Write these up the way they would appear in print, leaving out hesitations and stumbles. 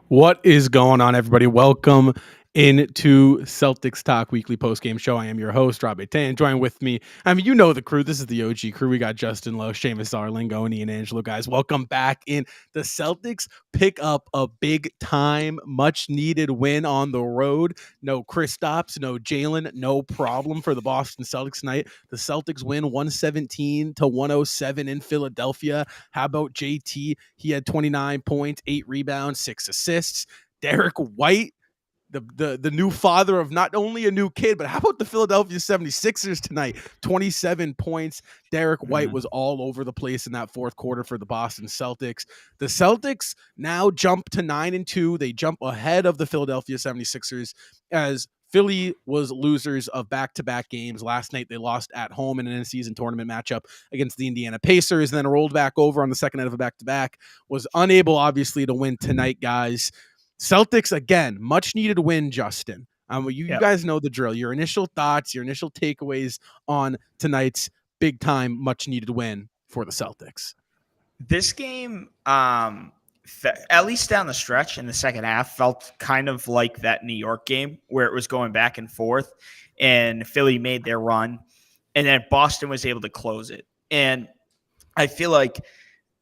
What is going on, everybody? Welcome into Celtics Talk Weekly Post-Game Show. I am your host, Rob Tan. Join with me. You know the crew. This is the OG crew. We got Justin Lowe, Seamus Arlingo, and IIanangelo, guys. Welcome back in. The Celtics pick up a big-time, much-needed win on the road. No Kristaps, no Jalen, no problem for the Boston Celtics tonight. The Celtics win 117-107 in Philadelphia. How about JT? He had 29 points, 8 rebounds, 6 assists. Derek White, the new father of not only a new kid, but how about the Philadelphia 76ers tonight? 27 points. Derek White was all over the place in that fourth quarter for the Boston Celtics. The Celtics now jump to 9-2. They jump ahead of the Philadelphia 76ers as Philly was losers of back-to-back games. Last night, they lost at home in an in-season tournament matchup against the Indiana Pacers, and then rolled back over on the second night of a back-to-back. Was unable, obviously, to win tonight, guys. Celtics, again, much-needed win, Justin. You guys know the drill. Your initial thoughts, your initial takeaways on tonight's big-time, much-needed win for the Celtics. This game, at least down the stretch in the second half, felt kind of like that New York game where it was going back and forth, and Philly made their run, and then Boston was able to close it. And I feel like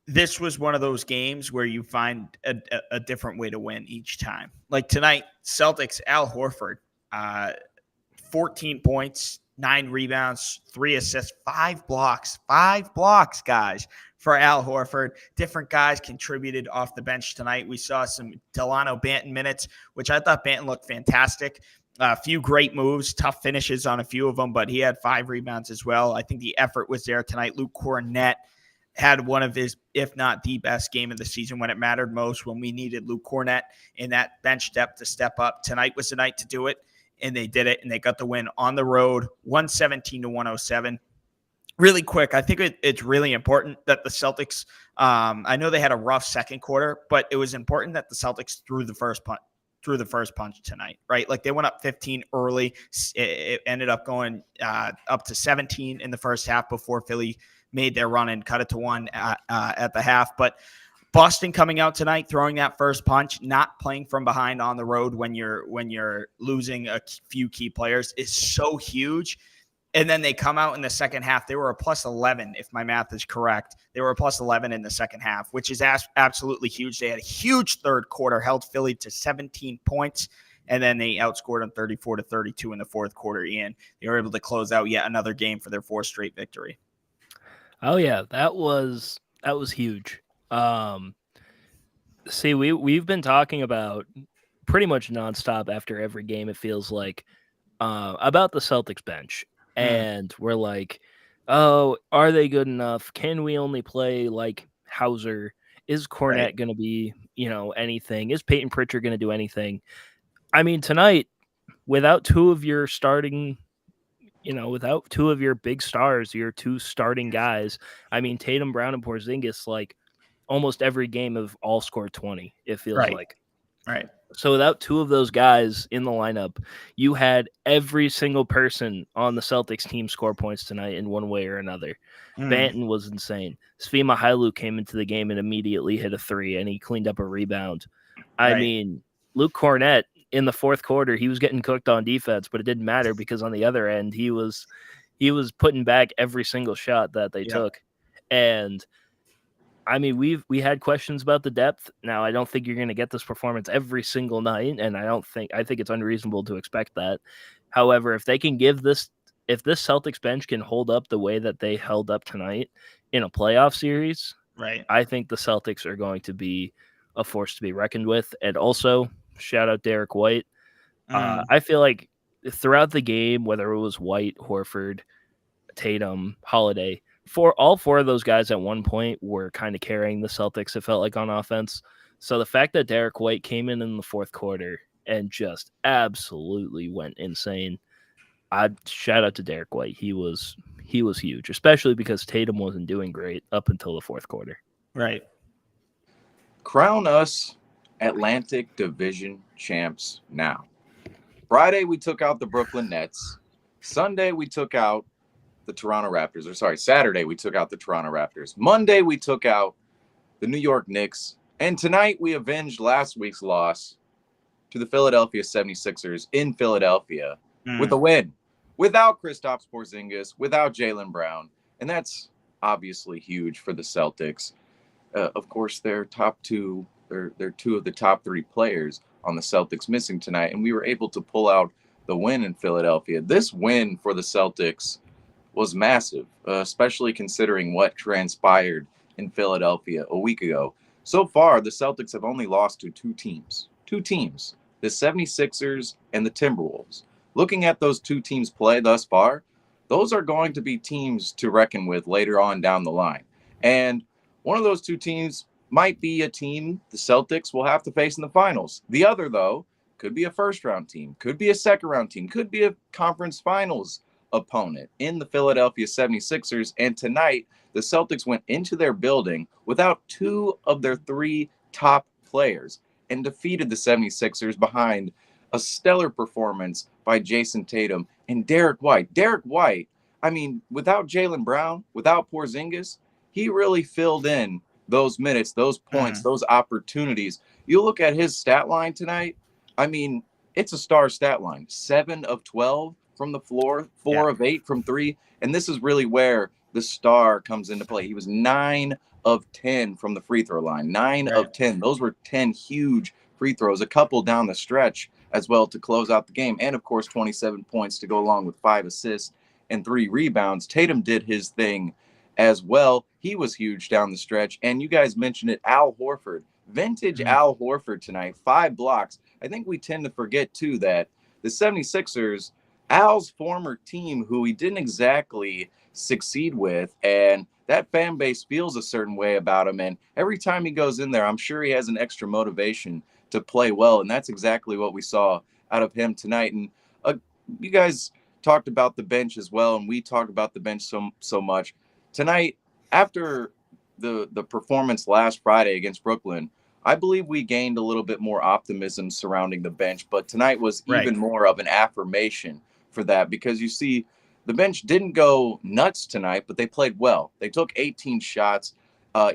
this was one of those games where you find a different way to win each time. Like tonight, Celtics, Al Horford, 14 points, 9 rebounds, 3 assists, 5 blocks, guys, for Al Horford. Different guys contributed off the bench tonight. We saw some Delano Banton minutes, which I thought Banton looked fantastic. A few great moves, tough finishes on a few of them, but he had 5 rebounds as well. I think the effort was there tonight. Luke Cornett had one of his, if not the best game of the season when it mattered most, when we needed Luke Cornett in that bench depth to step up. Tonight was the night to do it, and they did it, and they got the win on the road, 117-107. Really quick, I think it's really important that the Celtics, I know they had a rough second quarter, but it was important that the Celtics threw the first punch tonight, right? Like they went up 15 early. It ended up going up to 17 in the first half before Philly made their run and cut it to 1 at the half. But Boston coming out tonight, throwing that first punch, not playing from behind on the road when you're losing a few key players is so huge. And then they come out in the second half. They were a plus 11, if my math is correct. They were a plus 11 in the second half, which is absolutely huge. They had a huge third quarter, held Philly to 17 points, and then they outscored them 34-32 in the fourth quarter. Ian, they were able to close out yet another game for their 4th straight victory. Oh yeah, that was huge. See, we've been talking about pretty much nonstop after every game, it feels like, about the Celtics bench. And we're like, oh, are they good enough? Can we only play like Hauser? Is Cornette going to be, anything? Is Peyton Pritchard going to do anything? I mean, tonight, without 2 of your starting, without 2 of your big stars, your 2 starting guys, I mean, Tatum, Brown, and Porzingis, like almost every game have all scored 20, it feels like. Right. So without 2 of those guys in the lineup, you had every single person on the Celtics team score points tonight in one way or another. Banton was insane. Svi Mykhailiuk came into the game and immediately hit a 3, and he cleaned up a rebound. I mean, Luke Cornett, in the fourth quarter, he was getting cooked on defense, but it didn't matter because on the other end, he was putting back every single shot that they took. And I mean, we had questions about the depth. Now, I don't think you're going to get this performance every single night, and I think it's unreasonable to expect that. However, if this Celtics bench can hold up the way that they held up tonight in a playoff series, I think the Celtics are going to be a force to be reckoned with. And also, shout out Derek White. I feel like throughout the game, whether it was White, Horford, Tatum, Holiday, all 4 of those guys at one point were kind of carrying the Celtics, it felt like, on offense. So the fact that Derek White came in the fourth quarter and just absolutely went insane, I'd shout out to Derek White. He was huge, especially because Tatum wasn't doing great up until the fourth quarter. Right. Crown us Atlantic Division champs now. Friday, we took out the Brooklyn Nets. Sunday, we took out the Toronto Raptors. Saturday, we took out the Toronto Raptors. Monday, we took out the New York Knicks. And tonight we avenged last week's loss to the Philadelphia 76ers in Philadelphia with a win without Kristaps Porzingis, without Jaylen Brown. And that's obviously huge for the Celtics. Of course, they're two of the top three players on the Celtics missing tonight, and we were able to pull out the win in Philadelphia. This win for the Celtics was massive, especially considering what transpired in Philadelphia a week ago. So far, the Celtics have only lost to two teams, the 76ers and the Timberwolves. Looking at those two teams play thus far, those are going to be teams to reckon with later on down the line. And one of those two teams might be a team the Celtics will have to face in the finals. The other, though, could be a first-round team, could be a second-round team, could be a conference finals opponent in the Philadelphia 76ers. And tonight, the Celtics went into their building without two of their three top players and defeated the 76ers behind a stellar performance by Jason Tatum and Derek White. Derek White, I mean, without Jaylen Brown, without Porzingis, he really filled in those minutes, those points, those opportunities. You look at his stat line tonight, I mean, it's a star stat line. 7 of 12 from the floor, 4 of 8 from 3. And this is really where the star comes into play. He was 9 of 10 from the free throw line, 9 of 10. Those were 10 huge free throws, a couple down the stretch as well to close out the game. And, of course, 27 points to go along with 5 assists and 3 rebounds. Tatum did his thing as well. He was huge down the stretch. And you guys mentioned it, Al Horford. Vintage Al Horford tonight, 5 blocks. I think we tend to forget, too, that the 76ers, Al's former team, who he didn't exactly succeed with, and that fan base feels a certain way about him. And every time he goes in there, I'm sure he has an extra motivation to play well. And that's exactly what we saw out of him tonight. And you guys talked about the bench as well, and we talked about the bench so much. Tonight, after the performance last Friday against Brooklyn, I believe we gained a little bit more optimism surrounding the bench, but tonight was even more of an affirmation for that, because you see the bench didn't go nuts tonight, but they played well. They took 18 shots.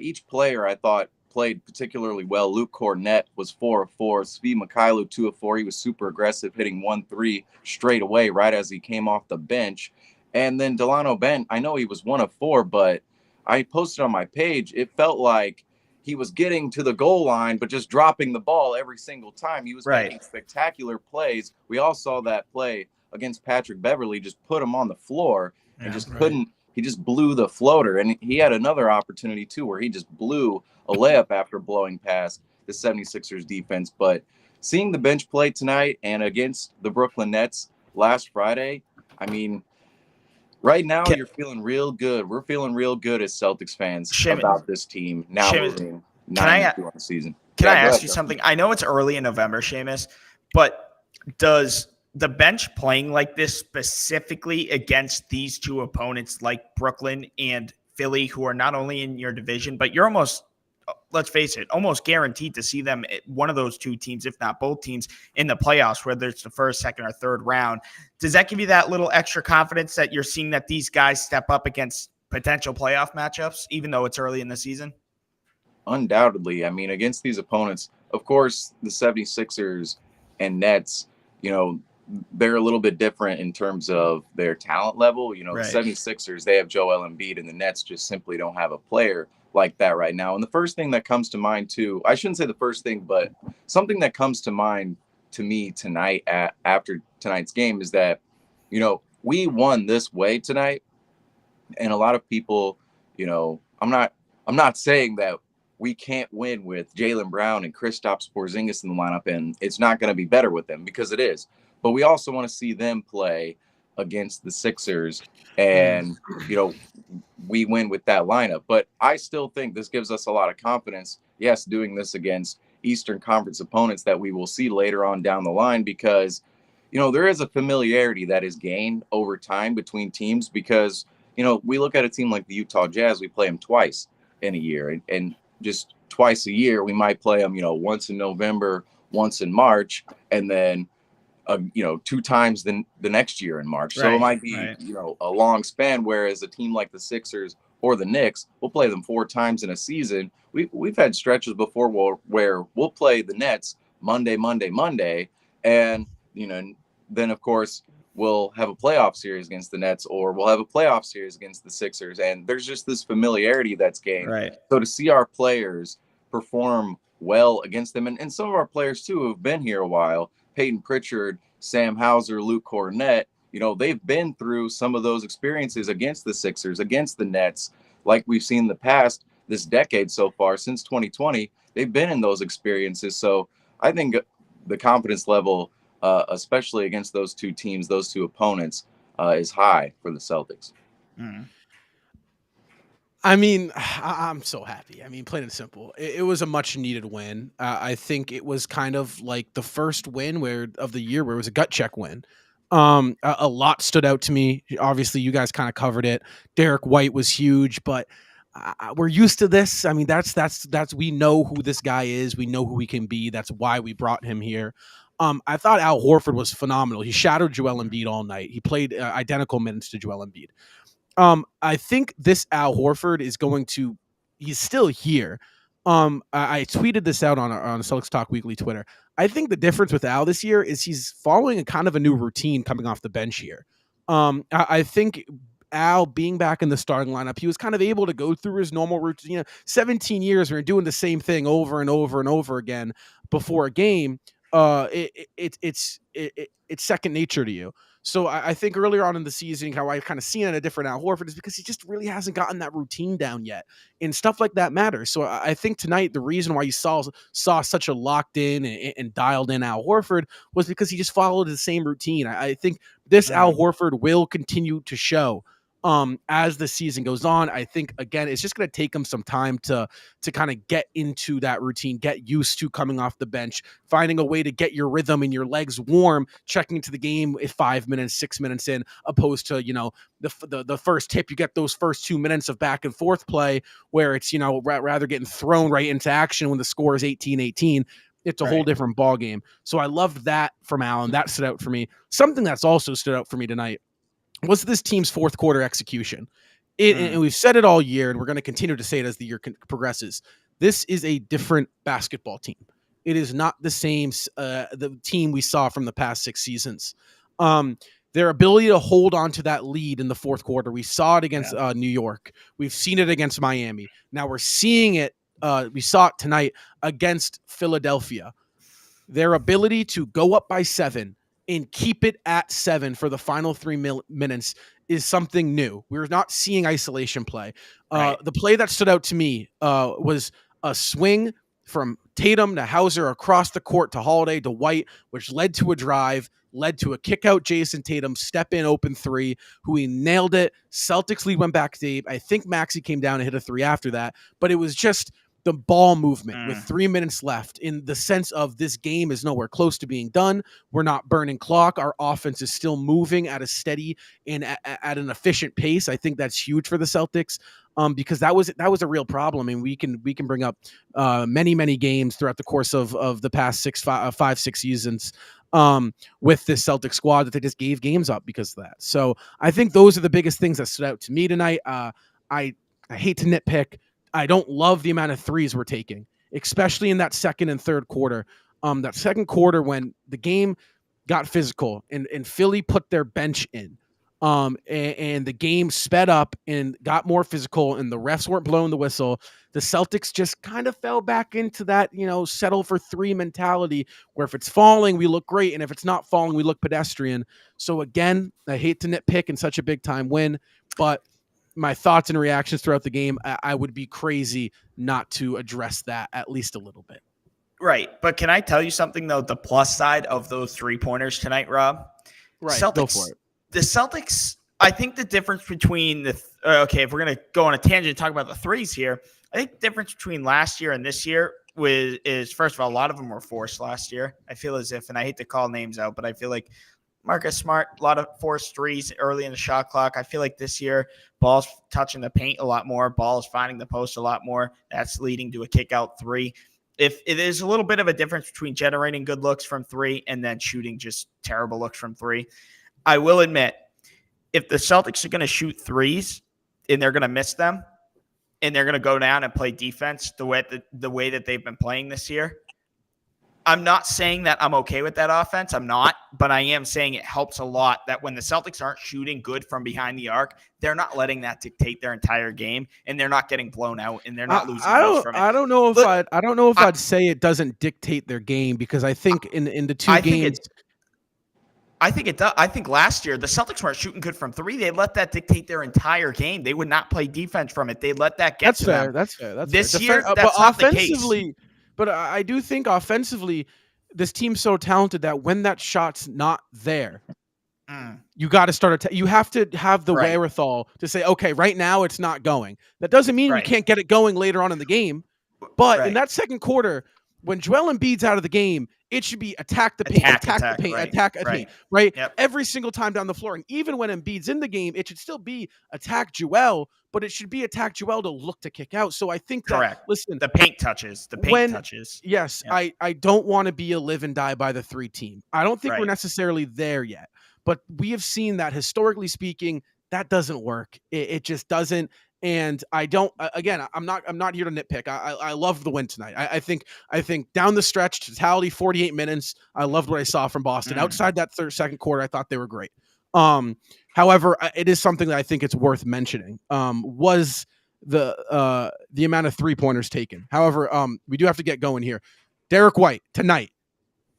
Each player, I thought, played particularly well. Luke Cornett was 4 of 4. Svi Mykhailiuk 2 of 4. He was super aggressive, hitting 1-3 straight away right as he came off the bench. And then Delano Bent, I know he was 1 of 4, but I posted on my page, it felt like he was getting to the goal line, but just dropping the ball every single time. He was making spectacular plays. We all saw that play against Patrick Beverley, just put him on the floor and just couldn't. He just blew the floater. And he had another opportunity, too, where he just blew a layup after blowing past the 76ers defense. But seeing the bench play tonight and against the Brooklyn Nets last Friday, I mean, right now you're feeling real good. We're feeling real good as Celtics fans about this team now moving 9-2 on the season. Can I ask you something? I know it's early in November, Seamus, but does the bench playing like this specifically against these two opponents like Brooklyn and Philly, who are not only in your division, but you're almost, let's face it, almost guaranteed to see them, one of those two teams, if not both teams, in the playoffs, whether it's the first, second, or third round. Does that give you that little extra confidence that you're seeing that these guys step up against potential playoff matchups, even though it's early in the season? Undoubtedly. I mean, against these opponents, of course, the 76ers and Nets, they're a little bit different in terms of their talent level. The 76ers, they have Joel Embiid, and the Nets just simply don't have a player like that right now. And the first thing that comes to mind, too, I shouldn't say the first thing, but something that comes to mind to me tonight after tonight's game is that, we won this way tonight. And a lot of people, I'm not saying that we can't win with Jaylen Brown and Kristaps Porzingis in the lineup, and it's not going to be better with them, because it is. But we also want to see them play against the Sixers, and, we win with that lineup. But I still think this gives us a lot of confidence, yes, doing this against Eastern Conference opponents that we will see later on down the line, because, there is a familiarity that is gained over time between teams, because, we look at a team like the Utah Jazz, we play them twice in a year, and just twice a year, we might play them, once in November, once in March, and then 2 times the next year in March. So it might be, a long span, whereas a team like the Sixers or the Knicks, we'll play them 4 times in a season. We've had stretches before where we'll play the Nets Monday, and then of course we'll have a playoff series against the Nets, or we'll have a playoff series against the Sixers, and there's just this familiarity that's gained. Right. So to see our players perform well against them, and some of our players too who have been here a while, Peyton Pritchard, Sam Hauser, Luke Cornett, they've been through some of those experiences against the Sixers, against the Nets, like we've seen in the past this decade so far, since 2020. They've been in those experiences. So I think the confidence level, especially against those two teams, those two opponents, is high for the Celtics. I mean, I'm so happy. I mean, plain and simple, it was a much needed win. I think it was kind of like the first win of the year where it was a gut check win. A lot stood out to me. Obviously, you guys kind of covered it. Derek White was huge, but we're used to this. I mean, that's we know who this guy is. We know who he can be. That's why we brought him here. I thought Al Horford was phenomenal. He shadowed Joel Embiid all night. He played identical minutes to Joel Embiid. I think this Al Horford is he's still here. I tweeted this out on Celtics Talk Weekly Twitter. I think the difference with Al this year is he's following a kind of a new routine coming off the bench here. I think Al being back in the starting lineup, he was kind of able to go through his normal routine. 17 years we're doing the same thing over and over and over again before a game. It's second nature to you. So I think earlier on in the season, how I kind of seen a different Al Horford is because he just really hasn't gotten that routine down yet, and stuff like that matters. So I think tonight the reason why you saw such a locked in and dialed in Al Horford was because he just followed the same routine. I think this Al Horford will continue to show as the season goes on. I think, again, it's just going to take him some time to kind of get into that routine, get used to coming off the bench, finding a way to get your rhythm and your legs warm, checking into the game at 5 minutes, 6 minutes in, opposed to, the first tip, you get those first 2 minutes of back and forth play where it's, rather getting thrown right into action when the score is 18-18. It's a whole different ball game. So I loved that from Allen. That stood out for me. Something that's also stood out for me tonight was this team's fourth quarter execution. And we've said it all year, and we're going to continue to say it as the year progresses. This is a different basketball team. It is not the same the team we saw from the past 6 seasons. Their ability to hold on to that lead in the fourth quarter, we saw it against New York. We've seen it against Miami. Now we're seeing it. We saw it tonight against Philadelphia. Their ability to go up by 7 and keep it at 7 for the final 3 minutes is something new. We're not seeing isolation play. The play that stood out to me was a swing from Tatum to Hauser across the court to Holiday to White, which led to a drive, led to a kick out Jason Tatum, step in, open 3, who he nailed it. Celtics lead went back to 8. I think Maxey came down and hit a 3 after that, but it was just the ball movement with 3 minutes left, in the sense of this game is nowhere close to being done. We're not burning clock. Our offense is still moving at a steady and at an efficient pace. I think that's huge for the Celtics, because that was a real problem. I mean, we can bring up many games throughout the course of the past 5-6 seasons with this Celtic squad that they just gave games up because of that. So I think those are the biggest things that stood out to me tonight. I hate to nitpick. I don't love the amount of threes we're taking, especially in that second and third quarter. That second quarter when the game got physical and Philly put their bench in, and the game sped up and got more physical and the refs weren't blowing the whistle, the Celtics just kind of fell back into that, settle for 3 mentality where if it's falling, we look great. And if it's not falling, we look pedestrian. So again, I hate to nitpick in such a big time win, but my thoughts and reactions throughout the game, I would be crazy not to address that at least a little bit. Right. But can I tell you something, though? The plus side of those 3-pointers tonight, Rob? Right. Celtics, go for it. The Celtics, I think the difference between if we're going to go on a tangent and talk about the threes here, I think the difference between last year and this year is, first of all, a lot of them were forced last year. I feel as if, and I hate to call names out, but I feel like Marcus Smart, a lot of forced threes early in the shot clock. I feel like this year, ball's touching the paint a lot more. Ball is finding the post a lot more. That's leading to a kick-out 3. If it is a little bit of a difference between generating good looks from 3 and then shooting just terrible looks from 3. I will admit, if the Celtics are going to shoot threes and they're going to miss them, and they're going to go down and play defense the way that they've been playing this year. I'm not saying that I'm okay with that offense. I'm not, but I am saying it helps a lot that when the Celtics aren't shooting good from behind the arc, they're not letting that dictate their entire game, and they're not getting blown out, and they're not losing games from it. I don't know if I'd say it doesn't dictate their game, because I think in the two games. I think it does. I think last year the Celtics weren't shooting good from three. They let that dictate their entire game. They would not play defense from it. They let that get to them. That's fair. This year, that's not the case. But I do think offensively, this team's so talented that when that shot's not there, you got to start. You have to have the wherewithal to say, okay, right now it's not going. That doesn't mean you can't get it going later on in the game. But in that second quarter, when Joel Embiid's out of the game, it should be attack the paint, attack the paint, right? Yep. Every single time down the floor. And even when Embiid's in the game, it should still be attack Joel, but it should be attack Joel to look to kick out. So I think that, listen, the paint touches. Yes, yep. I don't want to be a live and die by the 3 team. I don't think we're necessarily there yet, but we have seen that historically speaking, that doesn't work. It just doesn't. And I don't. Again, I'm not here to nitpick. I love the win tonight. I think down the stretch, totality, 48 minutes. I loved what I saw from Boston. Outside that second quarter, I thought they were great. However, it is something that I think it's worth mentioning. Was the amount of 3-pointers taken? However, we do have to get going here. Derek White tonight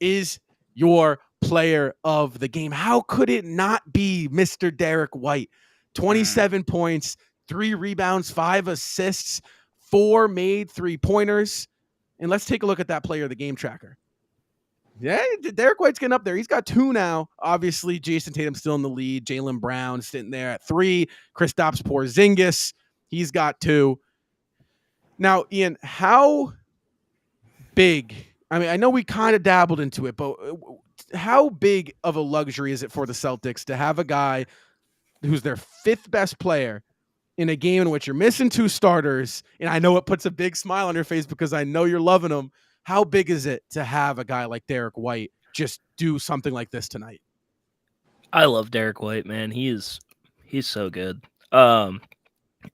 is your player of the game. How could it not be Mr. Derek White? 27 points. 3 rebounds, 5 assists, 4 made 3-pointers. And let's take a look at that player of the game tracker. Yeah, Derek White's getting up there. He's got 2 now. Obviously, Jason Tatum's still in the lead. Jaylen Brown sitting there at 3. Kristaps Porzingis, he's got 2. Now, Ian, how big? I mean, I know we kind of dabbled into it, but how big of a luxury is it for the Celtics to have a guy who's their 5th best player in a game in which you're missing 2 starters, and I know it puts a big smile on your face because I know you're loving them. How big is it to have a guy like Derek White just do something like this tonight? I love Derek White, man. He's so good.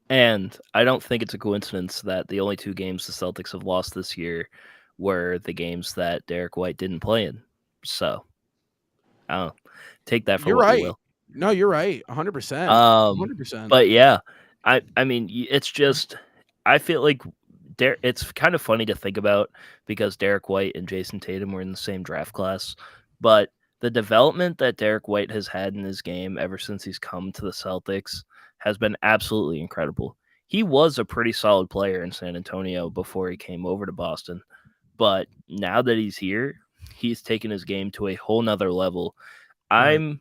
And I don't think it's a coincidence that the only 2 games the Celtics have lost this year were the games that Derek White didn't play in. So, I don't know. Take that for what you will. No, you're right. 100%. 100%. But yeah, I mean, it's just, I feel like it's kind of funny to think about because Derek White and Jason Tatum were in the same draft class, but the development that Derek White has had in his game ever since he's come to the Celtics has been absolutely incredible. He was a pretty solid player in San Antonio before he came over to Boston, but now that he's here, he's taken his game to a whole nother level. I'm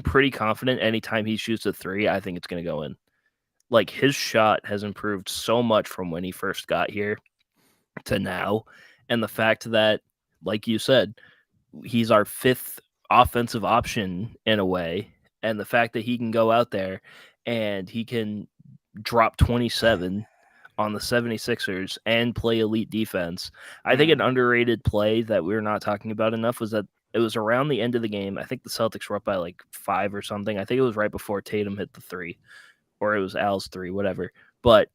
pretty confident anytime he shoots a 3, I think it's going to go in. Like, his shot has improved so much from when he first got here to now. And the fact that, like you said, he's our 5th offensive option in a way. And the fact that he can go out there and he can drop 27 on the 76ers and play elite defense. I think an underrated play that we're not talking about enough was that it was around the end of the game. I think the Celtics were up by like 5 or something. I think it was right before Tatum hit the 3, or it was Al's 3, whatever. But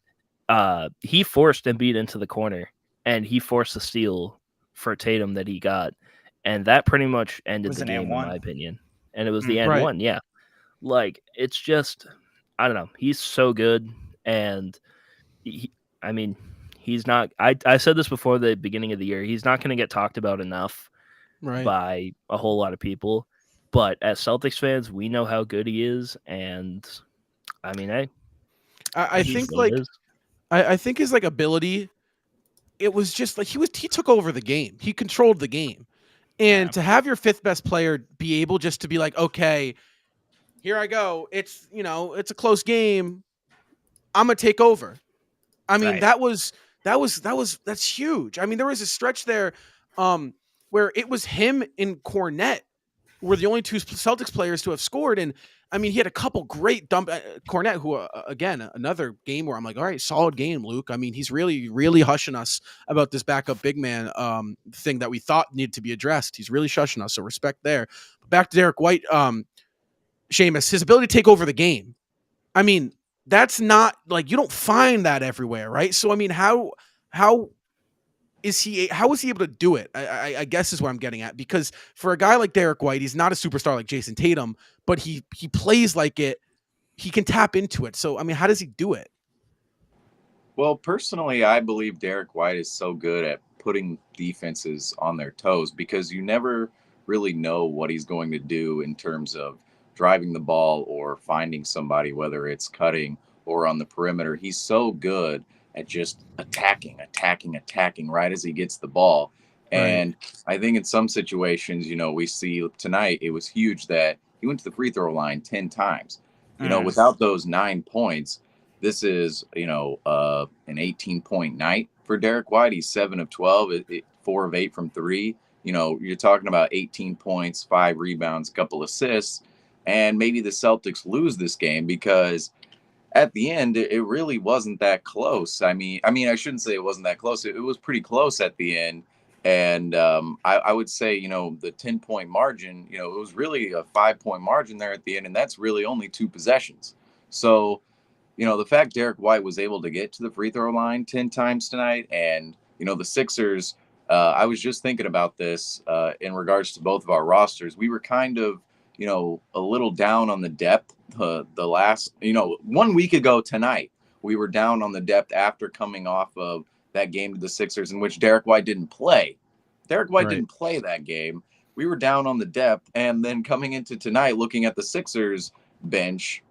he forced Embiid into the corner, and he forced the steal for Tatum that he got. And that pretty much ended the game, in my opinion. And it was the end one, yeah. Like, it's just, I don't know. He's so good. And, he's not, I said this before the beginning of the year, he's not going to get talked about enough by a whole lot of people. But as Celtics fans, we know how good he is. And, I mean, I think, like, I think his, like, ability, it was just, like, he took over the game. He controlled the game. And to have your 5th best player be able just to be like, okay, here I go. It's, it's a close game. I'm going to take over. I mean, that's huge. I mean, there was a stretch there where it was him and Cornette were the only 2 Celtics players to have scored. And I mean, he had a couple great Cornette, who, again, another game where I'm like, all right, solid game, Luke. I mean, he's really, really hushing us about this backup big man thing that we thought needed to be addressed. He's really shushing us. So respect there. Back to Derek White, Seamus, his ability to take over the game. I mean, that's not like, you don't find that everywhere, right? So I mean, how is he able to do it? I guess is what I'm getting at, because for a guy like Derek White, he's not a superstar like Jason Tatum, but he plays like it. He can tap into it. So I mean, how does he do it? Well, personally, I believe Derek White is so good at putting defenses on their toes because you never really know what he's going to do in terms of driving the ball or finding somebody, whether it's cutting or on the perimeter. He's so good at just attacking right as he gets the ball. And I think in some situations, we see tonight, it was huge that he went to the free throw line 10 times. Without those 9 points, this is, an 18-point night for Derek White. He's 7 of 12, 4 of 8 from 3. You're talking about 18 points, 5 rebounds, a couple assists, and maybe the Celtics lose this game because at the end, it really wasn't that close. I mean, I shouldn't say it wasn't that close. It was pretty close at the end. And I would say, the 10-point margin, it was really a 5-point margin there at the end, and that's really only 2 possessions. So, the fact Derek White was able to get to the free throw line 10 times tonight, and, the Sixers, I was just thinking about this in regards to both of our rosters. We were kind of, a little down on the depth the last, 1 week ago tonight. We were down on the depth after coming off of that game to the Sixers in which Derek White didn't play. Derek White didn't play that game. We were down on the depth, and then coming into tonight, looking at the Sixers bench,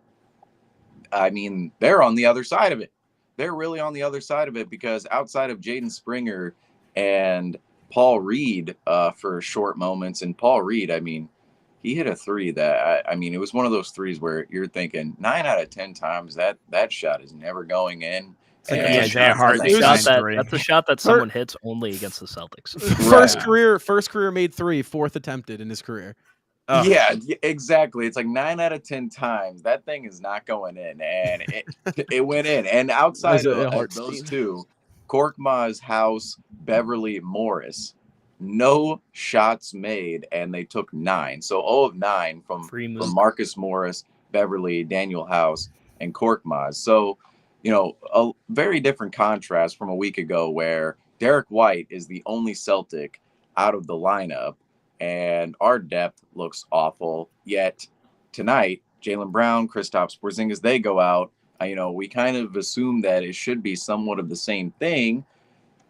I mean, they're on the other side of it. They're really on the other side of it because outside of Jaden Springer and Paul Reed for short moments, and Paul Reed, I mean, he hit a three that, it was one of those threes where you're thinking 9 out of 10 times that shot is never going in. That's a shot that someone hits only against the Celtics. First career made 3, 4th attempted in his career. Yeah, exactly. It's like 9 out of 10 times that thing is not going in, and it went in. And outside of those two, Korkmaz, House, Beverly, Morris, no shots made, and they took 9. So 0 of 9 from Marcus Morris, Beverly, Daniel House, and Korkmaz. So, a very different contrast from a week ago where Derek White is the only Celtic out of the lineup, and our depth looks awful. Yet tonight, Jaylen Brown, Kristaps Porzingis, they go out. We kind of assume that it should be somewhat of the same thing,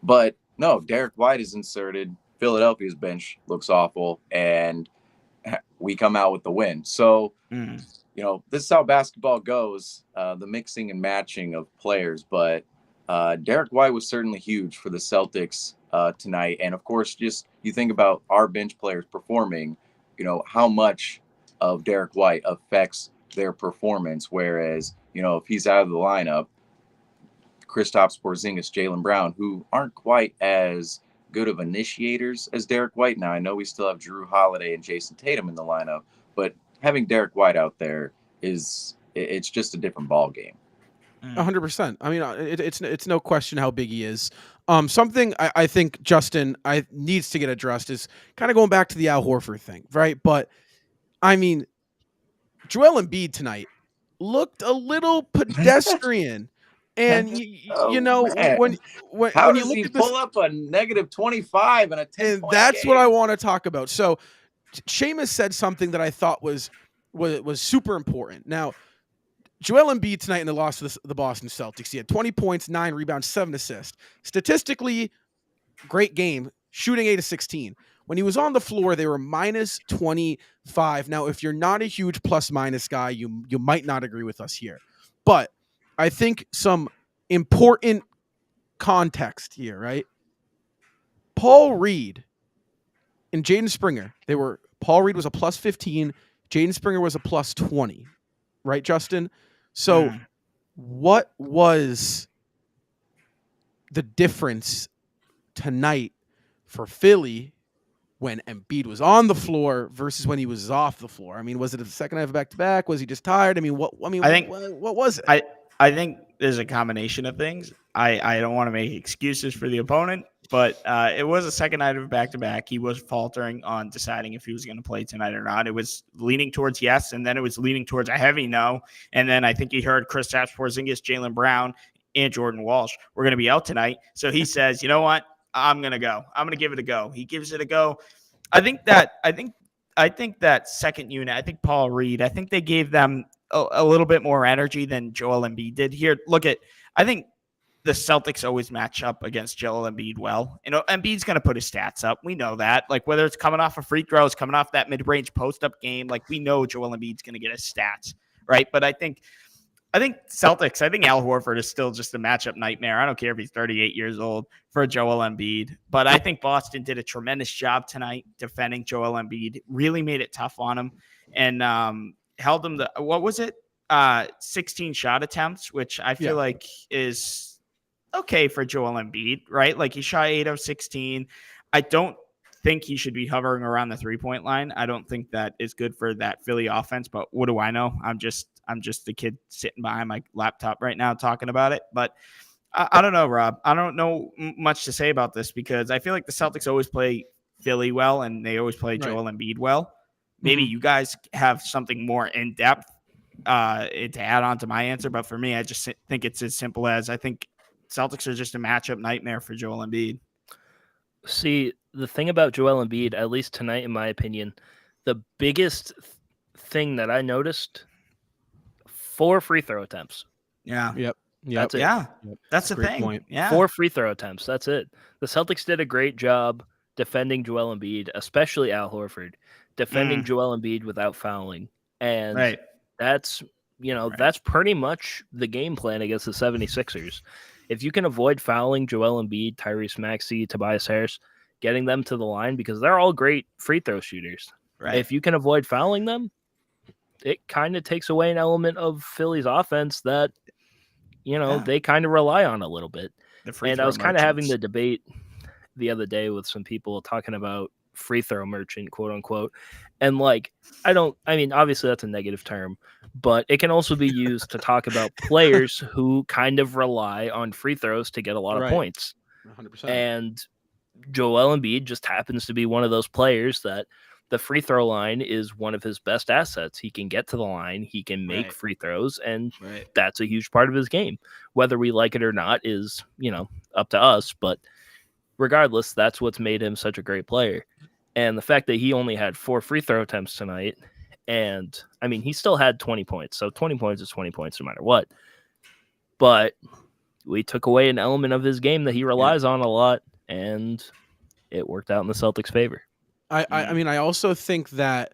but no, Derek White is inserted. Philadelphia's bench looks awful, and we come out with the win. So, this is how basketball goes, the mixing and matching of players. But Derek White was certainly huge for the Celtics tonight. And, of course, just you think about our bench players performing, how much of Derek White affects their performance. Whereas, if he's out of the lineup, Kristaps Porzingis, Jaylen Brown, who aren't quite as good of initiators as Derek White. Now, I know we still have Drew Holiday and Jason Tatum in the lineup, but having Derek White out there it's just a different ball game. 100%. I mean, it's no question how big he is. Something I think Justin needs to get addressed is kind of going back to the Al Horford thing, right? But I mean, Joel Embiid tonight looked a little pedestrian. And when you look at this, pull up a negative 25 and a 10, and that's game? What I want to talk about. So Seamus said something that I thought was super important. Now, Joel Embiid tonight in the loss to the Boston Celtics, he had 20 points, 9 rebounds, 7 assists. Statistically, great game, shooting 8 of 16. When he was on the floor, they were minus 25. Now, if you're not a huge plus-minus guy, you might not agree with us here. But I think some important context here, right? Paul Reed and Jaden Springer, Paul Reed was a plus 15, Jaden Springer was a plus 20, right, Justin? So what was the difference tonight for Philly when Embiid was on the floor versus when he was off the floor? I mean, was it the second half back-to-back? Was he just tired? I mean, what was it? I think there's a combination of things. I don't want to make excuses for the opponent, but it was a second night of back-to-back. He was faltering on deciding if he was going to play tonight or not. It was leaning towards yes, and then it was leaning towards a heavy no. And then I think he heard Kristaps Porzingis, Jaylen Brown, and Jordan Walsh were going to be out tonight. So he says, you know what? I'm going to go. I'm going to give it a go. He gives it a go. I think that second unit, I think Paul Reed, I think they gave them a little bit more energy than Joel Embiid did here. I think the Celtics always match up against Joel Embiid well. You know, Embiid's going to put his stats up. We know that. Like, whether it's coming off of free throws, coming off that mid-range post-up game, like, we know Joel Embiid's going to get his stats, right? But I think Celtics, I think Al Horford is still just a matchup nightmare. I don't care if he's 38 years old for Joel Embiid. But I think Boston did a tremendous job tonight defending Joel Embiid, really made it tough on him, and held him to, what was it? 16 shot attempts, which I feel like is okay for Joel Embiid, right? Like, he shot 8 of 16. I don't think he should be hovering around the 3-point line. I don't think that is good for that Philly offense, but what do I know? I'm just the kid sitting behind my laptop right now talking about it. But I don't know, Rob. I don't know much to say about this because I feel like the Celtics always play Philly well and they always play Joel Embiid well. Maybe you guys have something more in depth to add on to my answer, but for me, I just think it's as simple as I think Celtics are just a matchup nightmare for Joel Embiid. See, the thing about Joel Embiid, at least tonight, in my opinion, the biggest thing that I noticed, 4 free throw attempts. Yeah. Yep. That's it. Yeah. That's the Great thing. point. Yeah. 4 free throw attempts. That's it. The Celtics did a great job defending Joel Embiid, especially Al Horford, defending Joel Embiid without fouling. And that's, that's pretty much the game plan against the 76ers. If you can avoid fouling Joel Embiid, Tyrese Maxey, Tobias Harris, getting them to the line, because they're all great free throw shooters. Right. If you can avoid fouling them, it kind of takes away an element of Philly's offense that, they kind of rely on a little bit. And I was kind of having the debate the other day with some people talking about free throw merchant, quote unquote. And obviously that's a negative term, but it can also be used to talk about players who kind of rely on free throws to get a lot of points. 100%. And Joel Embiid just happens to be one of those players that the free throw line is one of his best assets. He can get to the line, he can make free throws, and that's a huge part of his game. Whether we like it or not is, up to us, but regardless, that's what's made him such a great player. And the fact that he only had 4 free throw attempts tonight, and he still had 20 points. So 20 points is 20 points no matter what. But we took away an element of his game that he relies on a lot, and it worked out in the Celtics' favor. I also think that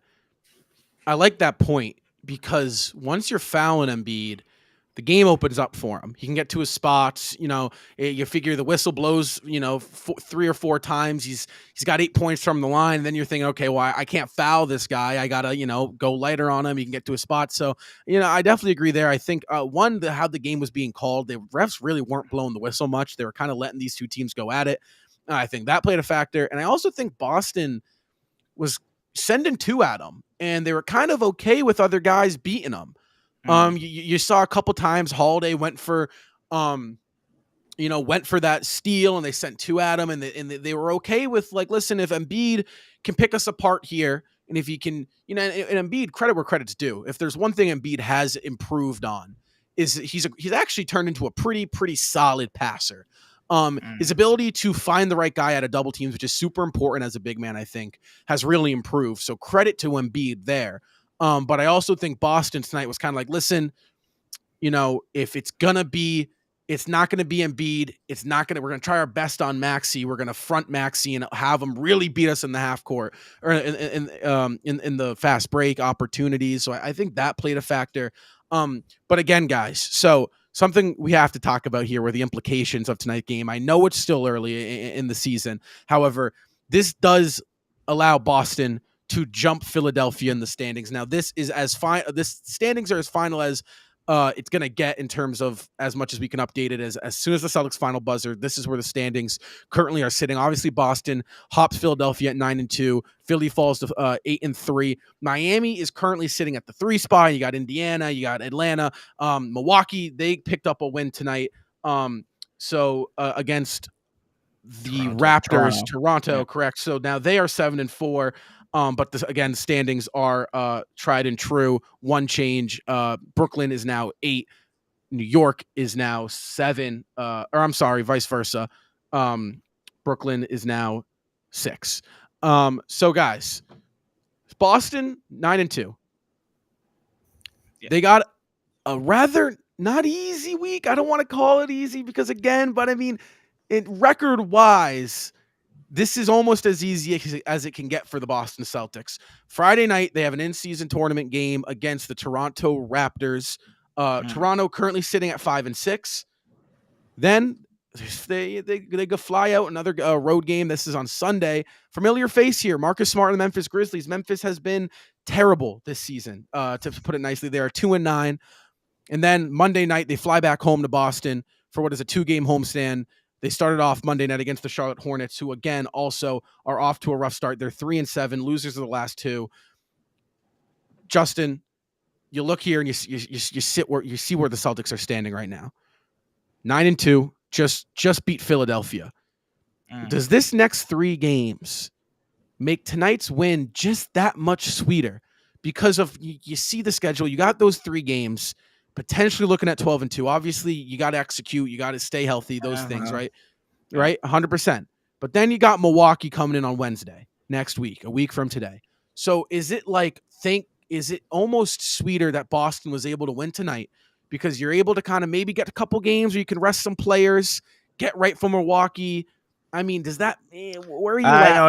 I like that point because once you're fouling Embiid, the game opens up for him. He can get to his spots. You figure the whistle blows, 3 or 4 times. He's got 8 points from the line. And then you're thinking, okay, well, I can't foul this guy. I gotta, go lighter on him. He can get to his spot. So, I definitely agree there. I think how the game was being called, the refs really weren't blowing the whistle much. They were kind of letting these two teams go at it. I think that played a factor. And I also think Boston was sending 2 at him, and they were kind of okay with other guys beating them. You saw a couple times Holiday went for that steal, and they sent 2 at him, and they were okay with, like, listen, if Embiid can pick us apart here, and if he can, and Embiid, credit where credit's due. If there's one thing Embiid has improved on, is he's actually turned into a pretty solid passer. His ability to find the right guy out of double teams, which is super important as a big man, I think, has really improved. So credit to Embiid there. But I also think Boston tonight was kind of like, listen, if it's not going to be Embiid. We're going to try our best on Maxey. We're going to front Maxey and have him really beat us in the half court or in the fast break opportunities. So I think that played a factor. But again, guys, so something we have to talk about here were the implications of tonight's game. I know it's still early in the season. However, this does allow Boston to jump Philadelphia in the standings. Now, this standings are as final as it's going to get in terms of as much as we can update it. As soon as the Celtics final buzzer, this is where the standings currently are sitting. Obviously, Boston hops Philadelphia at 9-2. Philly falls to 8-3. Miami is currently sitting at the 3 spot. You got Indiana, you got Atlanta, Milwaukee. They picked up a win tonight. So against the Raptors, Toronto, Yeah. correct. So now they are 7-4. But again, standings are tried and true. One change. Brooklyn is now 8. New York is now 7. Or I'm sorry, vice versa. Brooklyn is now 6. So guys, Boston 9-2. Yeah. They got a rather not easy week. I don't want to call it easy because again, but I mean, record wise, this is almost as easy as it can get for the Boston Celtics. Friday night, they have an in-season tournament game against the Toronto Raptors. Toronto currently sitting at 5-6. Then they go fly out another road game. This is on Sunday. Familiar face here, Marcus Smart and the Memphis Grizzlies. Memphis has been terrible this season. To put it nicely, they are 2-9. And then Monday night, they fly back home to Boston for what is a 2-game homestand. They started off Monday night against the Charlotte Hornets, who again also are off to a rough start. They're 3-7, losers of the last 2. Justin, you look here and you see where the Celtics are standing right now. 9-2, just beat Philadelphia. Does this next 3 games make tonight's win just that much sweeter? Because of you see the schedule, you got those 3 games. Potentially looking at 12-2. Obviously, you got to execute. You got to stay healthy. Those things, right? Yeah. Right? 100%. But then you got Milwaukee coming in on Wednesday next week, a week from today. So is it is it almost sweeter that Boston was able to win tonight because you're able to kind of maybe get a couple games where you can rest some players, get right from Milwaukee? I mean, does that? Where are you at? I know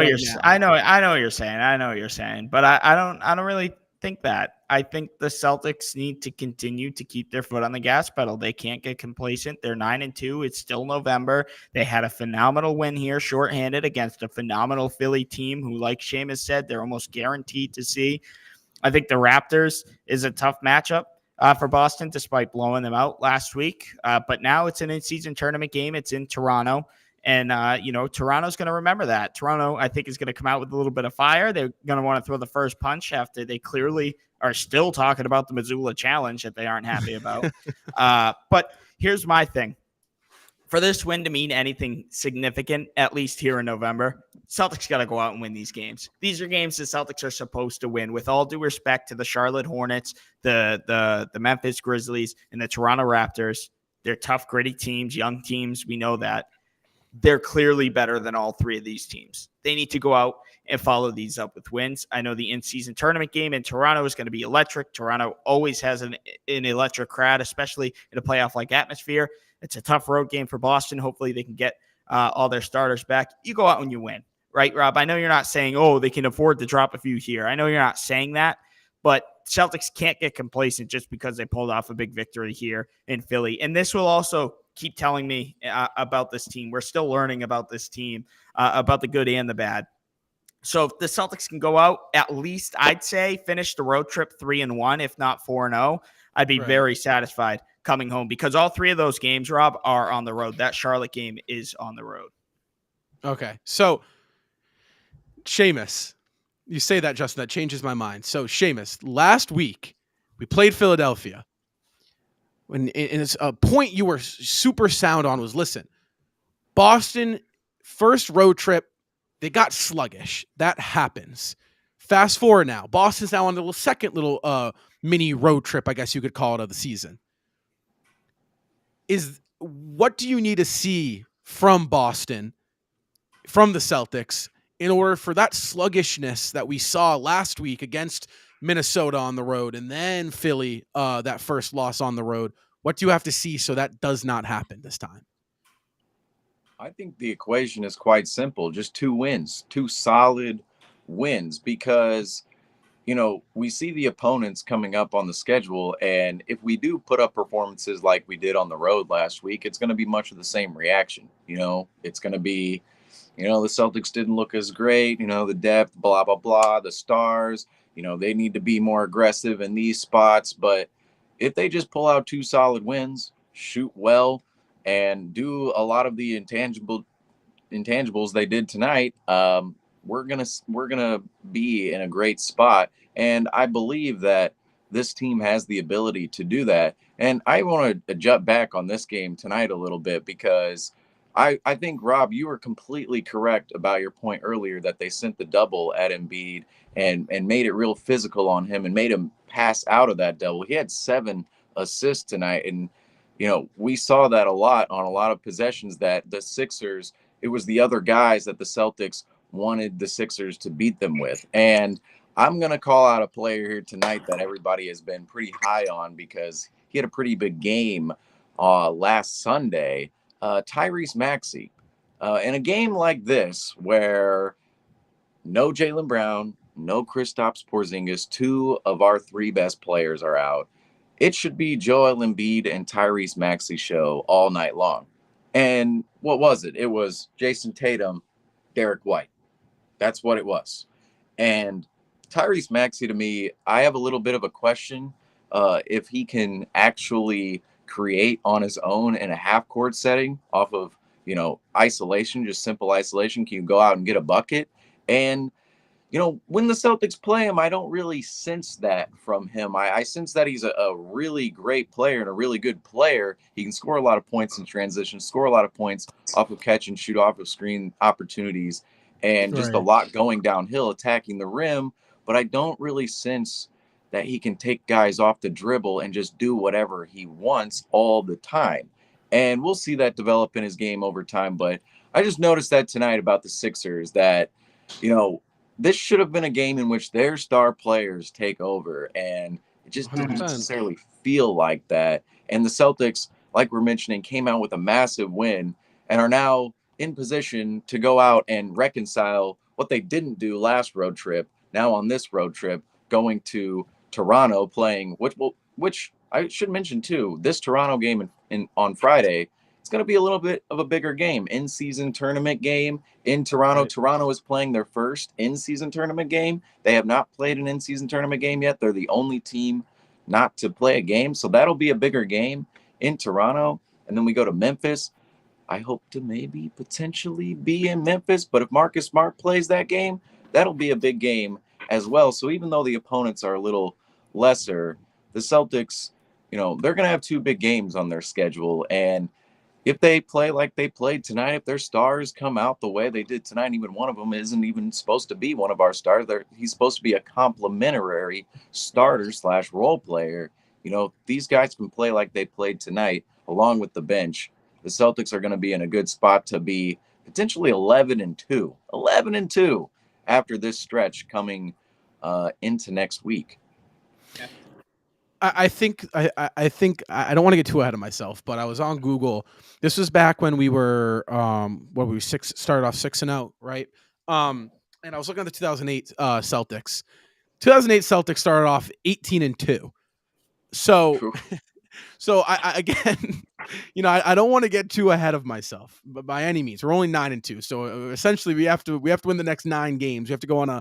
what you're saying. But I don't really think that. I think the Celtics need to continue to keep their foot on the gas pedal. They can't get complacent. They're 9-2. It's still November. They had a phenomenal win here, shorthanded against a phenomenal Philly team who, like Seamus said, they're almost guaranteed to see. I think the Raptors is a tough matchup for Boston, despite blowing them out last week. But now it's an in-season tournament game. It's in Toronto. And, Toronto's going to remember that. Toronto, I think, is going to come out with a little bit of fire. They're going to want to throw the first punch after they clearly are still talking about the Missoula Challenge that they aren't happy about. But here's my thing. For this win to mean anything significant, at least here in November, Celtics got to go out and win these games. These are games the Celtics are supposed to win. With all due respect to the Charlotte Hornets, the Memphis Grizzlies, and the Toronto Raptors, they're tough, gritty teams, young teams. We know that. They're clearly better than all 3 of these teams. They need to go out and follow these up with wins. I know the in-season tournament game in Toronto is going to be electric. Toronto always has an electric crowd, especially in a playoff-like atmosphere. It's a tough road game for Boston. Hopefully they can get all their starters back. You go out and you win, right, Rob? I know you're not saying, they can afford to drop a few here. I know you're not saying that, but Celtics can't get complacent just because they pulled off a big victory here in Philly. And this will also keep telling me about this team. We're still learning about this team, about the good and the bad. So if the Celtics can go out, at least I'd say finish the road trip 3-1, if not 4-0, I'd be very satisfied coming home because all 3 of those games, Rob, are on the road. That Charlotte game is on the road. Okay. So Seamus, you say that, Justin, that changes my mind. So Seamus, last week we played Philadelphia. And it's a point you were super sound on was, listen, Boston, first road trip, they got sluggish. That happens. Fast forward now. Boston's now on the second little mini road trip, I guess you could call it, of the season. What do you need to see from Boston, from the Celtics, in order for that sluggishness that we saw last week against Minnesota on the road and then Philly, that first loss on the road? What do you have to see so that does not happen this time? I think the equation is quite simple. Just 2 wins, 2 solid wins, because, we see the opponents coming up on the schedule. And if we do put up performances like we did on the road last week, it's going to be much of the same reaction. It's going to be, the Celtics didn't look as great, the depth, blah, blah, blah, the stars, they need to be more aggressive in these spots. But if they just pull out 2 solid wins, shoot well, and do a lot of the intangibles they did tonight, we're gonna be in a great spot. And I believe that this team has the ability to do that. And I want to jump back on this game tonight a little bit because I think, Rob, you were completely correct about your point earlier that they sent the double at Embiid and made it real physical on him and made him pass out of that double. He had 7 assists tonight. And, we saw that a lot on a lot of possessions that the Sixers, it was the other guys that the Celtics wanted the Sixers to beat them with. And I'm going to call out a player here tonight that everybody has been pretty high on because he had a pretty big game last Sunday, Tyrese Maxey. In a game like this, where no Jaylen Brown, no Kristaps Porzingis, 2 of our 3 best players are out, it should be Joel Embiid and Tyrese Maxey show all night long. And what was it? It was Jason Tatum, Derek White. That's what it was. And Tyrese Maxey, to me, I have a little bit of a question if he can actually create on his own in a half court setting off of, isolation, just simple isolation. Can you go out and get a bucket? And, when the Celtics play him, I don't really sense that from him. I sense that he's a really great player and a really good player. He can score a lot of points in transition, score a lot of points off of catch and shoot, off of screen opportunities, and just a lot going downhill, attacking the rim. But I don't really sense that he can take guys off the dribble and just do whatever he wants all the time. And we'll see that develop in his game over time. But I just noticed that tonight about the Sixers that, this should have been a game in which their star players take over. And it just didn't 100%. necessarily feel like that. And the Celtics, like we're mentioning, came out with a massive win and are now in position to go out and reconcile what they didn't do last road trip. Now on this road trip, going to Toronto, playing which I should mention too. This Toronto game on Friday, it's going to be a little bit of a bigger game, in-season tournament game in Toronto. Right. Toronto is playing their first in-season tournament game. They have not played an in-season tournament game yet. They're the only team not to play a game, so that'll be a bigger game in Toronto. And then we go to Memphis. I hope to maybe potentially be in Memphis, but if Marcus Smart plays that game, that'll be a big game as well. So even though the opponents are a little lesser, the Celtics, they're going to have 2 big games on their schedule. And if they play like they played tonight, if their stars come out the way they did tonight, even one of them isn't even supposed to be one of our stars. He's supposed to be a complimentary starter / role player. These guys can play like they played tonight, along with the bench. The Celtics are going to be in a good spot to be potentially 11-2, 11-2 after this stretch coming into next week. I think I think I don't want to get too ahead of myself, but I was on Google. This was back when we were started off 6-0, right? And I was looking at the 2008 Celtics. 2008 Celtics started off 18-2. So I again, I don't want to get too ahead of myself, but by any means, we're only 9-2. So essentially, we have to win the next 9 games. We have to go on a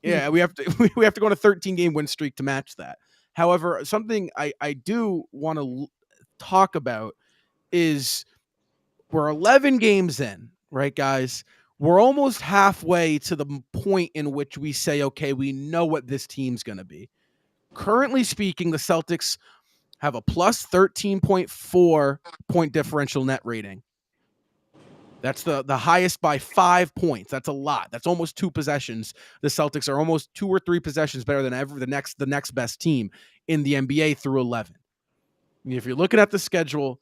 we have to go on a 13-game win streak to match that. However, something I do want to talk about is we're 11 games in, right, guys? We're almost halfway to the point in which we say, okay, we know what this team's going to be. Currently speaking, the Celtics have a plus 13.4 point differential net rating. That's the highest by 5 points. That's a lot. That's almost 2 possessions. The Celtics are almost 2 or 3 possessions better than the next best team in the NBA through 11. And if you're looking at the schedule,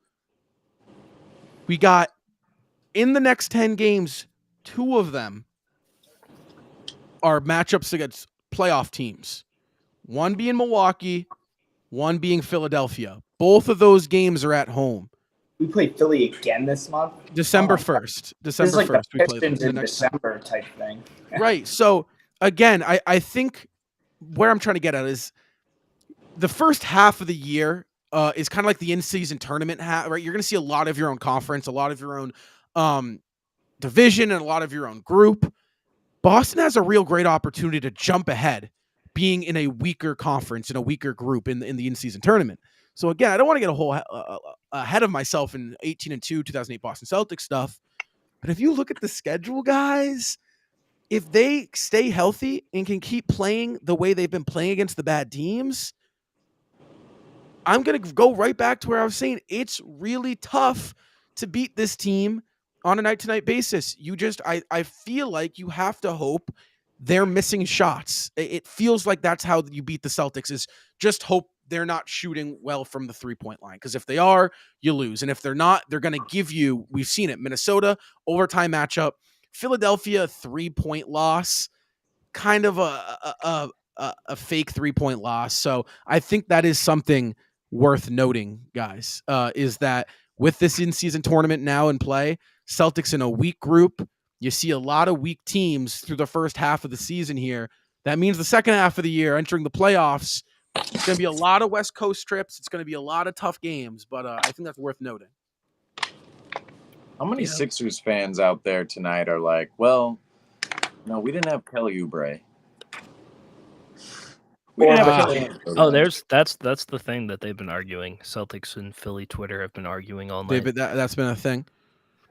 we got in the next 10 games, 2 of them are matchups against playoff teams. One being Milwaukee, one being Philadelphia. Both of those games are at home. We play Philly again this month. December 1st. December This is like 1st. the We play Pistons them. in December type thing. Right. So again, I think where I'm trying to get at is the first half of the year is kind of like the in-season tournament half, right? You're going to see a lot of your own conference, a lot of your own division, and a lot of your own group. Boston has a real great opportunity to jump ahead, being in a weaker conference, in a weaker group in the in-season tournament. So again, I don't want to get a whole ahead of myself in 18-2 2008 Boston Celtics stuff. But if you look at the schedule, guys, if they stay healthy and can keep playing the way they've been playing against the bad teams, I'm going to go right back to where I was saying it's really tough to beat this team on a night-to-night basis. I feel like you have to hope they're missing shots. It feels like that's how you beat the Celtics, is just hope they're not shooting well from the three-point line. Because if they are, you lose. And if they're not, they're going to give you, we've seen it, Minnesota, overtime matchup, Philadelphia, 3-point loss, kind of a fake 3-point loss. So I think that is something worth noting, guys, is that with this in-season tournament now in play, Celtics in a weak group, you see a lot of weak teams through the first half of the season here. That means the second half of the year, entering the playoffs, it's going to be a lot of West Coast trips. It's going to be a lot of tough games, but I think that's worth noting. How many Sixers fans out there tonight are like, well, no, we didn't have Kelly Oubre. That's the thing that they've been arguing. Celtics and Philly Twitter have been arguing all night. That's been a thing.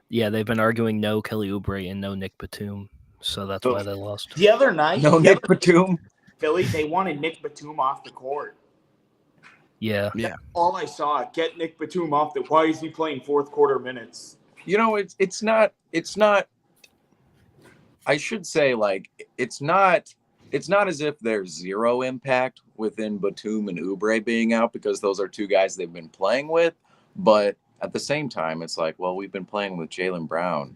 Yeah, they've been arguing no Kelly Oubre and no Nick Batum, so that's why they lost. The other night, Nick Batum. Philly, they wanted Nick Batum off the court. Yeah. That's all I saw. Get Nick Batum off the. Why is he playing fourth quarter minutes? You know, it's not. I should say, like, it's not as if there's zero impact within Batum and Oubre being out, because those are two guys they've been playing with. But at the same time, it's like, well, we've been playing with Jaylen Brown.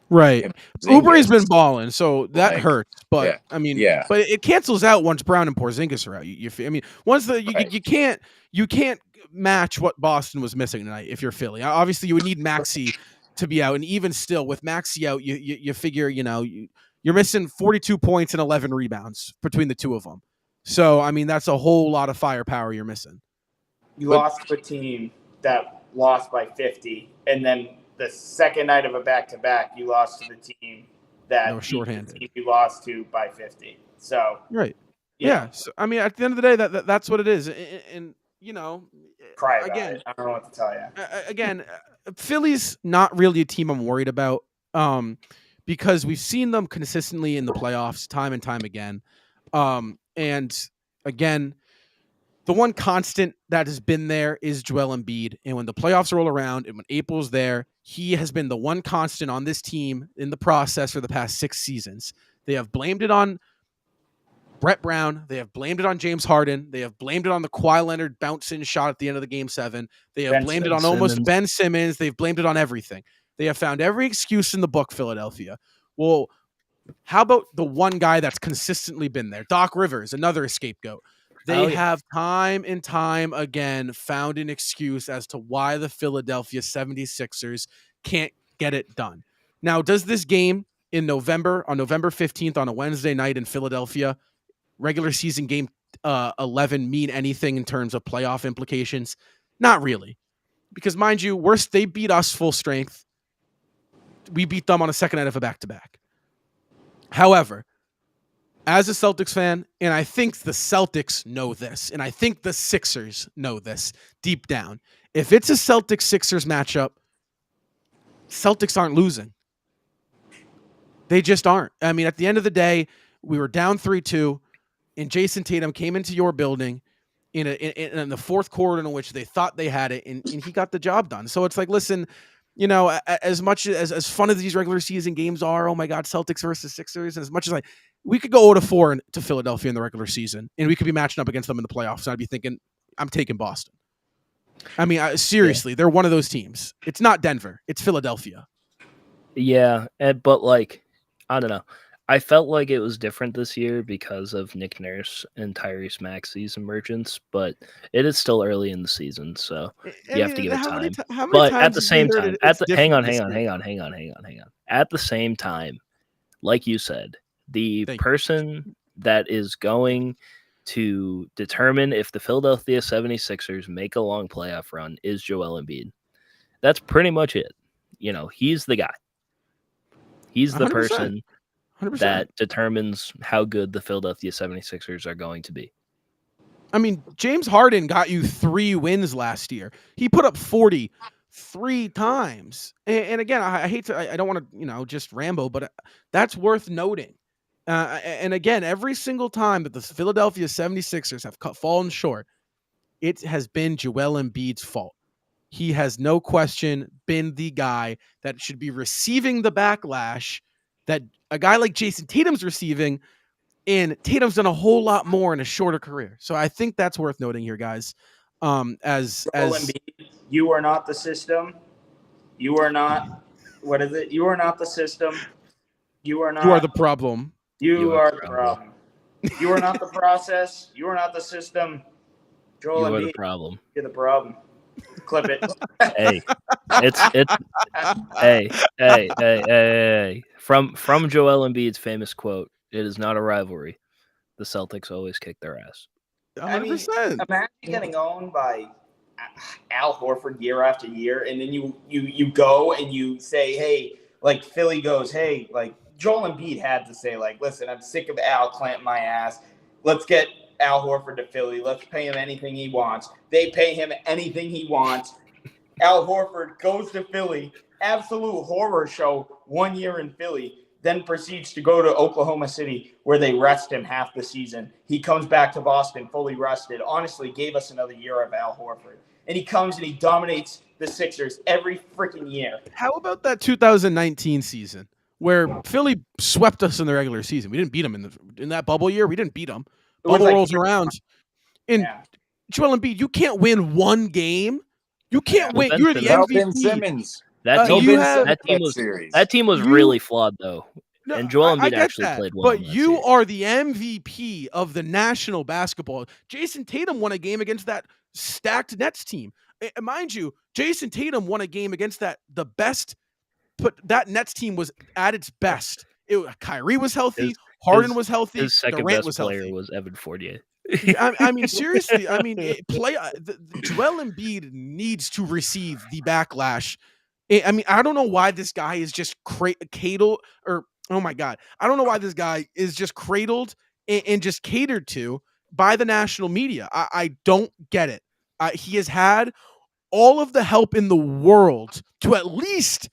Right. Oubre's been balling, so that hurts. But yeah. I mean, but it cancels out once Brown and Porzingis are out. I mean, once you can't match what Boston was missing tonight if you're Philly. Obviously, you would need Maxey to be out, and even still, with Maxey out, you figure, you're missing 42 points and 11 rebounds between the two of them. So I mean, that's a whole lot of firepower you're missing. You lost to a team that lost by 50, and then the second night of a back-to-back, you lost to the team that shorthanded. You lost to by 50. So right, yeah. So I mean, at the end of the day, that's what it is, and cry about it. I don't know what to tell you. Again, Philly's not really a team I'm worried about, because we've seen them consistently in the playoffs time and time again, and again, the one constant that has been there is Joel Embiid. And when the playoffs roll around and when April's there, he has been the one constant on this team in the process for the past 6 seasons. They have blamed it on Brett Brown. They have blamed it on James Harden. They have blamed it on the Kawhi Leonard bounce-in shot at the end of the Game 7. They have blamed it on almost Ben Simmons. They've blamed it on everything. They have found every excuse in the book, Philadelphia. Well, how about the one guy that's consistently been there? Doc Rivers, another scapegoat. They have time and time again found an excuse as to why the Philadelphia 76ers can't get it done. Now, does this game on November 15th on a Wednesday night in Philadelphia, regular season game 11, mean anything in terms of playoff implications? Not really. Because mind you, they beat us full strength. We beat them on a second night of a back-to-back. However, as a Celtics fan, and I think the Celtics know this, and I think the Sixers know this deep down, if it's a Celtics-Sixers matchup, Celtics aren't losing. They just aren't. I mean, at the end of the day, we were down 3-2, and Jason Tatum came into your building in the fourth quarter in which they thought they had it, and he got the job done. So it's like, listen, as much as fun as these regular season games are, oh my God, Celtics versus Sixers, and as much as we could go 0-4 to Philadelphia in the regular season, and we could be matching up against them in the playoffs, and I'd be thinking, I'm taking Boston. I mean, seriously, they're one of those teams. It's not Denver. It's Philadelphia. Yeah, but like, I don't know. I felt like it was different this year because of Nick Nurse and Tyrese Maxey's emergence, but it is still early in the season, so you have to give it time. But at the same time, hang on. At the same time, like you said, the person that is going to determine if the Philadelphia 76ers make a long playoff run is Joel Embiid. That's pretty much it. He's the guy. He's the 100%. Person 100%. That determines how good the Philadelphia 76ers are going to be. I mean, James Harden got you 3 wins last year. He put up 40 3 times. And again, I hate to, I don't want to, just ramble, but that's worth noting. And again, every single time that the Philadelphia 76ers have fallen short, it has been Joel Embiid's fault. He has no question been the guy that should be receiving the backlash that a guy like Jason Tatum's receiving, and Tatum's done a whole lot more in a shorter career. So I think that's worth noting here, guys. As Embiid, you are not the system. You are not. What is it? You are not the system. You are not. You are the problem. You are the problem. You are not the process. You are not the system. Joel You are Embiid, the problem. you're the problem. Clip it. Hey, it's hey. From Joel Embiid's famous quote, "It is not a rivalry. The Celtics always kick their ass." 100%. Imagine getting owned by Al Horford year after year, and then you go and you say, hey, like Philly goes, hey, like Joel Embiid had to say, like, listen, I'm sick of Al clamping my ass. Let's get Al Horford to Philly. Let's pay him anything he wants. They pay him anything he wants. Al Horford goes to Philly. Absolute horror show 1 year in Philly. Then proceeds to go to Oklahoma City where they rest him half the season. He comes back to Boston fully rested. Honestly, gave us another year of Al Horford. And he comes and he dominates the Sixers every freaking year. How about that 2019 season where Philly swept us in the regular season? We didn't beat them in that bubble year. We didn't beat them. Bubble rolls around. And Joel Embiid, you can't win one game. You can't win. You're the MVP. Ben Simmons. That team was really flawed, though. No, and Joel Embiid actually that, played well. But you are the MVP of the national basketball. Jason Tatum won a game against that stacked Nets team. Mind you, Jason Tatum won a game against the best, but that Nets team was at its best. Kyrie was healthy. Harden was healthy. His second Durant best player was Evan Fournier. I mean, seriously. I mean, Joel Embiid needs to receive the backlash. I mean, I don't know why this guy is just cradled or. Oh my God. I don't know why this guy is just cradled and just catered to by the national media. I don't get it. He has had all of the help in the world to at least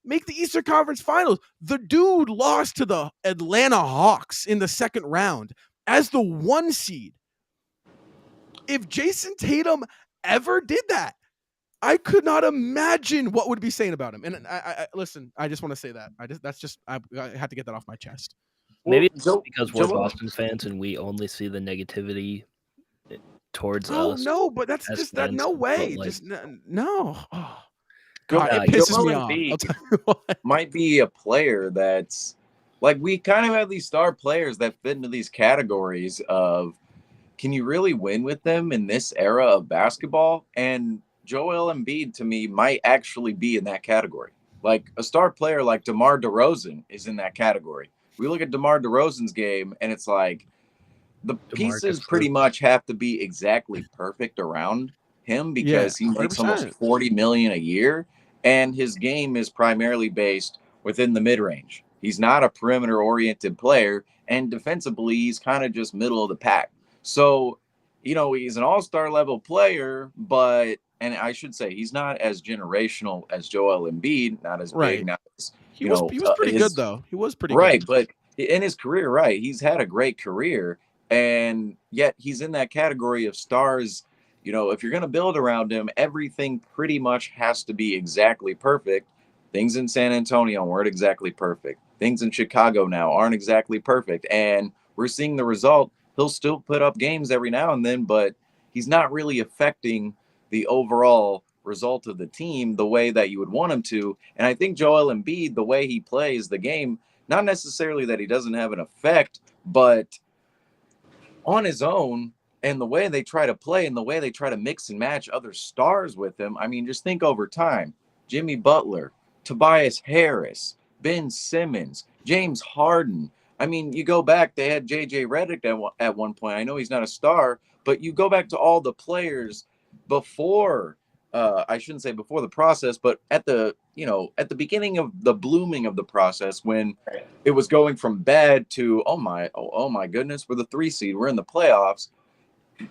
make the Eastern Conference Finals. The dude lost to the Atlanta Hawks in the second round as the 1 seed. If Jason Tatum ever did that, I could not imagine what would be saying about him. And I listen, I just want to say that. I had to get that off my chest. Maybe it's because we're Boston fans and we only see the negativity towards us. No, but that's just that. No way. Like, just no. Oh, God, it pisses me off. I'll tell you what. Might be a player that's like, we kind of have these star players that fit into these categories of, can you really win with them in this era of basketball? And Joel Embiid, to me, might actually be in that category. Like a star player like DeMar DeRozan is in that category. We look at DeMar DeRozan's game, and it's like the pieces pretty much have to be exactly perfect around him because he makes almost $40 million a year, and his game is primarily based within the mid-range. He's not a perimeter-oriented player, and defensively, he's kind of just middle of the pack. So, you know, he's an all-star level player, but and I should say he's not as generational as Joel Embiid, not as big, not as he was pretty good though. He was pretty good. But in his career, he's had a great career, and yet he's in that category of stars. You know, if you're going to build around him, everything pretty much has to be exactly perfect. Things in San Antonio weren't exactly perfect. Things in Chicago now aren't exactly perfect, and we're seeing the result. He'll still put up games every now and then, but he's not really affecting the overall result of the team the way that you would want him to. And I think Joel Embiid, the way he plays the game, not necessarily that he doesn't have an effect, but on his own and the way they try to play and the way they try to mix and match other stars with him. I mean, just think over time, Jimmy Butler, Tobias Harris, Ben Simmons, James Harden. I mean, you go back, they had JJ Redick at one point. I know he's not a star, but you go back to all the players before, I shouldn't say before the process, but at the beginning of the blooming of the process, when it was going from bad to, oh my goodness, we're the 3 seed, we're in the playoffs.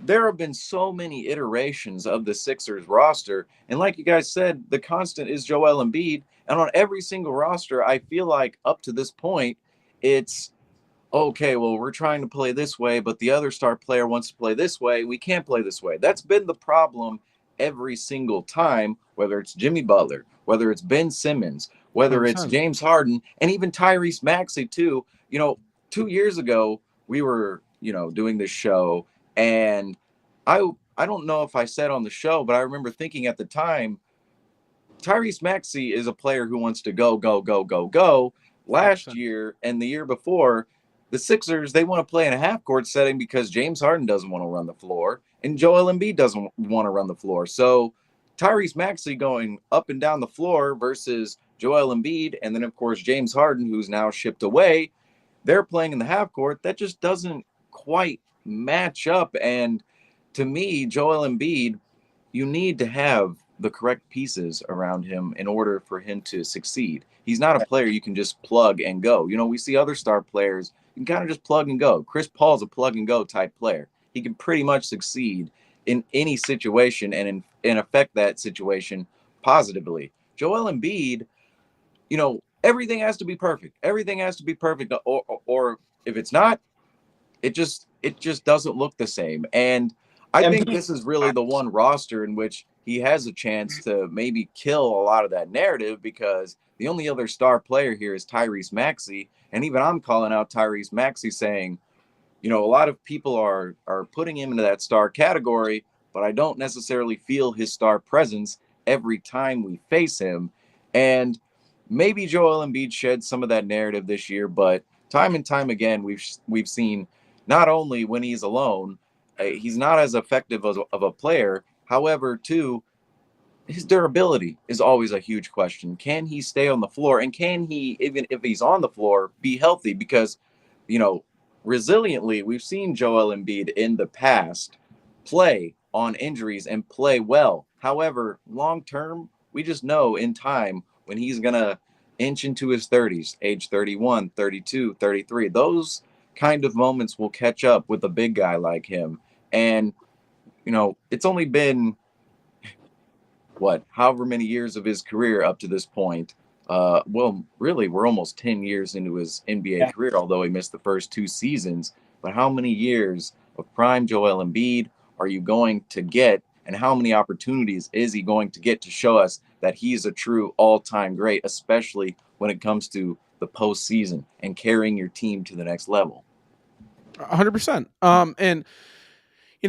There have been so many iterations of the Sixers roster. And like you guys said, the constant is Joel Embiid. And on every single roster, I feel like up to this point, it's, okay, well, we're trying to play this way, but the other star player wants to play this way. We can't play this way. That's been the problem every single time, whether it's Jimmy Butler, whether it's Ben Simmons, whether it's 100%. James Harden, and even Tyrese Maxey, too. 2 years ago, we were, doing this show, and I don't know if I said on the show, but I remember thinking at the time, Tyrese Maxey is a player who wants to go, go, go, go, go. Last 100%. year and the year before, the Sixers, they want to play in a half-court setting because James Harden doesn't want to run the floor and Joel Embiid doesn't want to run the floor. So Tyrese Maxey going up and down the floor versus Joel Embiid, and then, of course, James Harden, who's now shipped away, they're playing in the half-court. That just doesn't quite match up. And to me, Joel Embiid, you need to have the correct pieces around him in order for him to succeed. He's not a player you can just plug and go. We see other star players, you can kind of just plug and go. Chris Paul's a plug and go type player. He can pretty much succeed in any situation and affect that situation positively. Joel Embiid, everything has to be perfect. Everything has to be perfect, or if it's not, it just doesn't look the same. And I think this is really the one roster in which he has a chance to maybe kill a lot of that narrative, because the only other star player here is Tyrese Maxey. And even I'm calling out Tyrese Maxey, saying, a lot of people are putting him into that star category, but I don't necessarily feel his star presence every time we face him. And maybe Joel Embiid shed some of that narrative this year, but time and time again, we've seen not only when he's alone, he's not as effective of a player. However, too, his durability is always a huge question. Can he stay on the floor? And can he, even if he's on the floor, be healthy? Because, resiliently, we've seen Joel Embiid in the past play on injuries and play well. However, long term, we just know in time when he's going to inch into his 30s, age 31, 32, 33, those kind of moments will catch up with a big guy like him. And, it's only been however many years of his career up to this point. Well, really, we're almost 10 years into his NBA career, although he missed the first 2 seasons. But how many years of prime Joel Embiid are you going to get? And how many opportunities is he going to get to show us that he's a true all-time great, especially when it comes to the postseason and carrying your team to the next level? 100%. And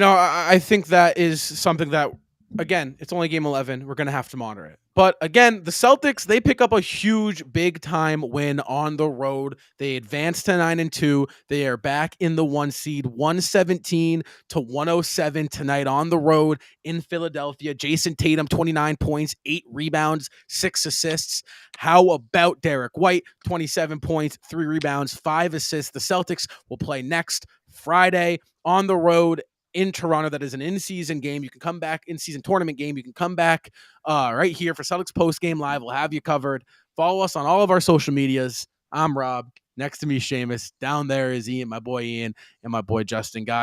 I think that is something that, again, it's only game 11. We're going to have to monitor it. But again, the Celtics, they pick up a huge big time win on the road. They advance to 9-2. They are back in the 1 seed, 117-107 tonight on the road in Philadelphia. Jason Tatum, 29 points, 8 rebounds, 6 assists. How about Derek White, 27 points, 3 rebounds, 5 assists. The Celtics will play next Friday on the road in Toronto. That is an in-season game. You can come back, in-season tournament game. You can come back right here for Celtics Post Game Live. We'll have you covered. Follow us on all of our social medias. I'm Rob. Next to me, Seamus. Down there is Ian, my boy Ian, and my boy Justin. Guys,